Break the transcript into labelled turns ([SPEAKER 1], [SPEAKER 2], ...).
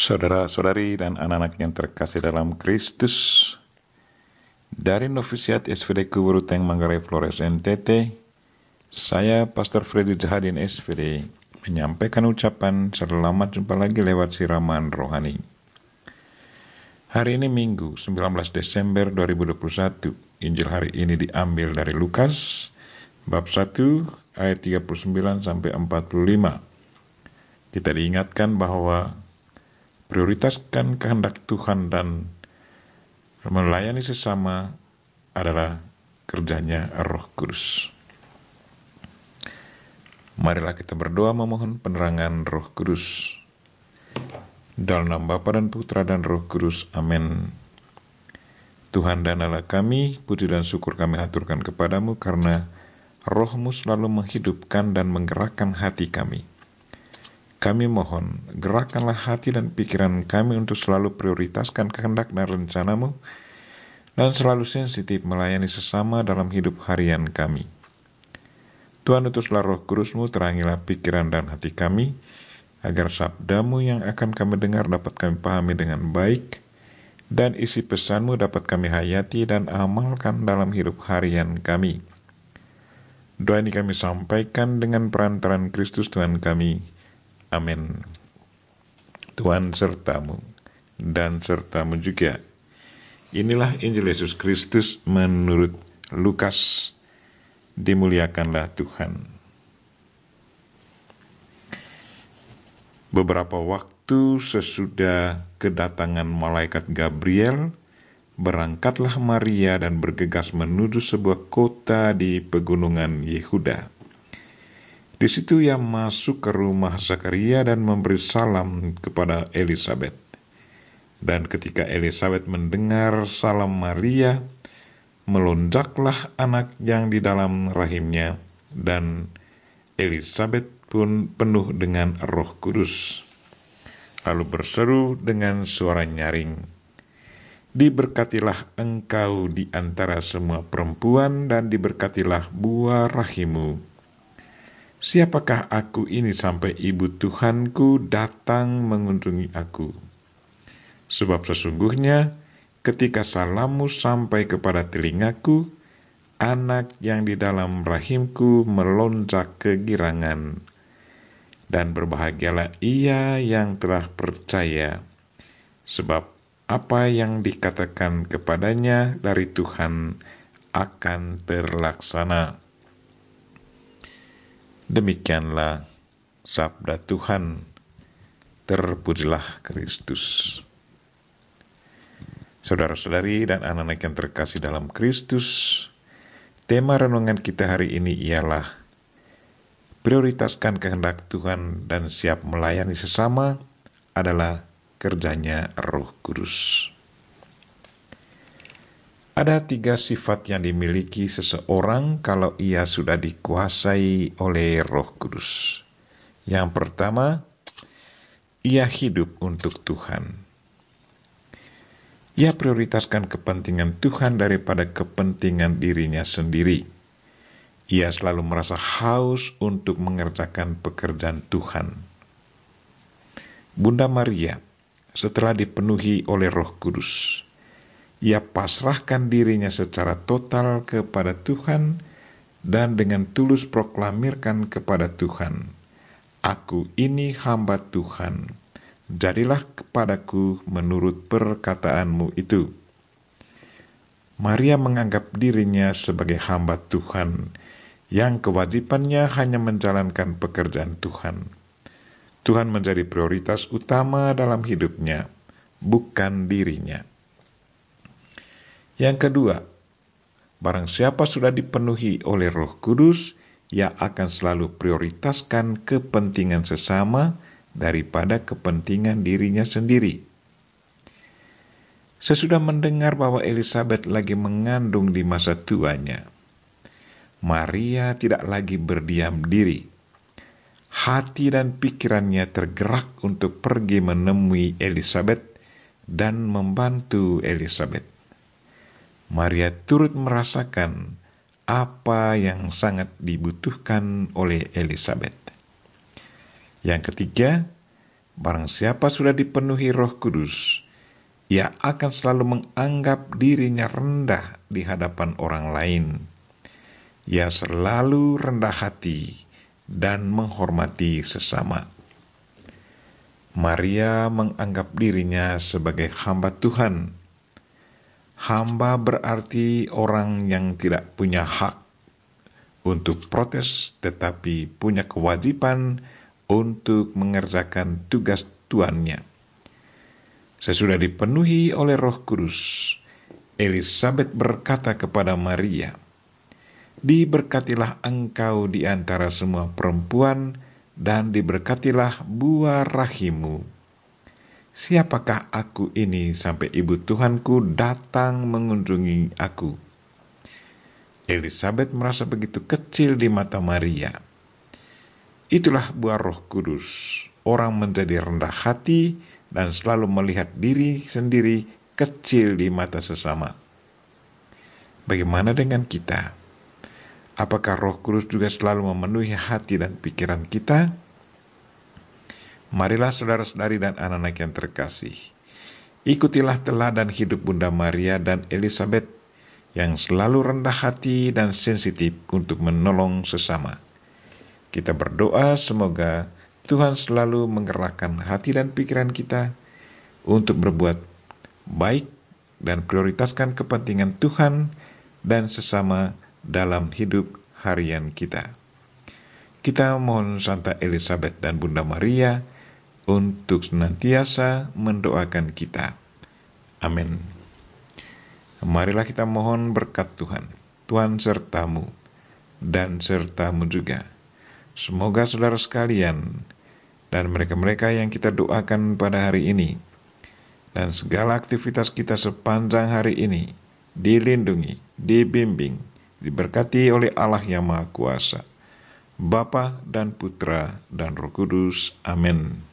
[SPEAKER 1] Saudara-saudari dan anak-anak yang terkasih dalam Kristus, dari Novisiat SVD Kuburuteng Manggarai Flores NTT, saya Pastor Freddy Zahadin SVD menyampaikan ucapan selamat jumpa lagi lewat siraman rohani. Hari ini Minggu 19 Desember 2021. Injil hari ini diambil dari Lukas bab 1 ayat 39 sampai 45. Kita diingatkan bahwa prioritaskan kehendak Tuhan dan melayani sesama adalah kerjanya Roh Kudus. Marilah kita berdoa memohon penerangan Roh Kudus. Dalam nama Bapa dan Putra dan Roh Kudus. Amin. Tuhan dan Allah kami, puji dan syukur kami aturkan kepadamu karena Roh-Mu selalu menghidupkan dan menggerakkan hati kami. Kami mohon, gerakkanlah hati dan pikiran kami untuk selalu prioritaskan kehendak dan rencana-Mu dan selalu sensitif melayani sesama dalam hidup harian kami. Tuhan, utuslah Roh Kudus-Mu, terangilah pikiran dan hati kami, agar sabda-Mu yang akan kami dengar dapat kami pahami dengan baik, dan isi pesan-Mu dapat kami hayati dan amalkan dalam hidup harian kami. Doa ini kami sampaikan dengan perantaran Kristus Tuhan kami. Amin. Tuhan sertamu dan sertamu juga. Inilah Injil Yesus Kristus menurut Lukas. Dimuliakanlah Tuhan. Beberapa waktu sesudah kedatangan malaikat Gabriel, berangkatlah Maria dan bergegas menuju sebuah kota di pegunungan Yehuda. Di situ ia masuk ke rumah Zakaria dan memberi salam kepada Elisabet. Dan ketika Elisabet mendengar salam Maria, melonjaklah anak yang di dalam rahimnya, dan Elisabet pun penuh dengan Roh Kudus. Lalu berseru dengan suara nyaring, "Diberkatilah engkau di antara semua perempuan, dan diberkatilah buah rahimmu. Siapakah aku ini sampai ibu Tuhanku datang mengunjungi aku? Sebab sesungguhnya ketika salammu sampai kepada telingaku, anak yang di dalam rahimku melonjak kegirangan. Dan berbahagialah ia yang telah percaya, sebab apa yang dikatakan kepadanya dari Tuhan akan terlaksana." Demikianlah sabda Tuhan. Terpujilah Kristus. Saudara-saudari dan anak-anak yang terkasih dalam Kristus, tema renungan kita hari ini ialah prioritaskan kehendak Tuhan dan siap melayani sesama adalah kerjanya Roh Kudus. Ada 3 sifat yang dimiliki seseorang kalau ia sudah dikuasai oleh Roh Kudus. Yang pertama, ia hidup untuk Tuhan. Ia prioritaskan kepentingan Tuhan daripada kepentingan dirinya sendiri. Ia selalu merasa haus untuk mengerjakan pekerjaan Tuhan. Bunda Maria, setelah dipenuhi oleh Roh Kudus, ia pasrahkan dirinya secara total kepada Tuhan dan dengan tulus proklamirkan kepada Tuhan, "Aku ini hamba Tuhan, jadilah kepadaku menurut perkataanmu itu." Maria menganggap dirinya sebagai hamba Tuhan yang kewajibannya hanya menjalankan pekerjaan Tuhan. Tuhan menjadi prioritas utama dalam hidupnya, bukan dirinya. Yang kedua, barang siapa sudah dipenuhi oleh Roh Kudus, ia akan selalu prioritaskan kepentingan sesama daripada kepentingan dirinya sendiri. Sesudah mendengar bahwa Elisabet lagi mengandung di masa tuanya, Maria tidak lagi berdiam diri. Hati dan pikirannya tergerak untuk pergi menemui Elisabet dan membantu Elisabet. Maria turut merasakan apa yang sangat dibutuhkan oleh Elisabet. Yang ketiga, Barang siapa sudah dipenuhi Roh Kudus, ia akan selalu menganggap dirinya rendah di hadapan orang lain. Ia selalu rendah hati dan menghormati sesama. Maria menganggap dirinya sebagai hamba Tuhan. Hamba berarti orang yang tidak punya hak untuk protes, tetapi punya kewajiban untuk mengerjakan tugas tuannya. Sesudah dipenuhi oleh Roh Kudus, Elisabet berkata kepada Maria, "Diberkatilah engkau di antara semua perempuan, dan diberkatilah buah rahimmu. Siapakah aku ini sampai ibu Tuhanku datang mengunjungi aku?" Elisabet merasa begitu kecil di mata Maria. Itulah buah Roh Kudus. Orang menjadi rendah hati dan selalu melihat diri sendiri kecil di mata sesama. Bagaimana dengan kita? Apakah Roh Kudus juga selalu memenuhi hati dan pikiran kita? Marilah saudara-saudari dan anak-anak yang terkasih, ikutilah teladan hidup Bunda Maria dan Elisabet yang selalu rendah hati dan sensitif untuk menolong sesama. Kita berdoa semoga Tuhan selalu menggerakkan hati dan pikiran kita untuk berbuat baik dan prioritaskan kepentingan Tuhan dan sesama dalam hidup harian kita. Kita mohon Santa Elisabet dan Bunda Maria untuk senantiasa mendoakan kita. Amin. Marilah kita mohon berkat Tuhan. Tuhan sertamu dan sertamu juga. Semoga saudara sekalian dan mereka-mereka yang kita doakan pada hari ini dan segala aktivitas kita sepanjang hari ini dilindungi, dibimbing, diberkati oleh Allah yang Maha Kuasa, Bapa dan Putra dan Roh Kudus. Amin.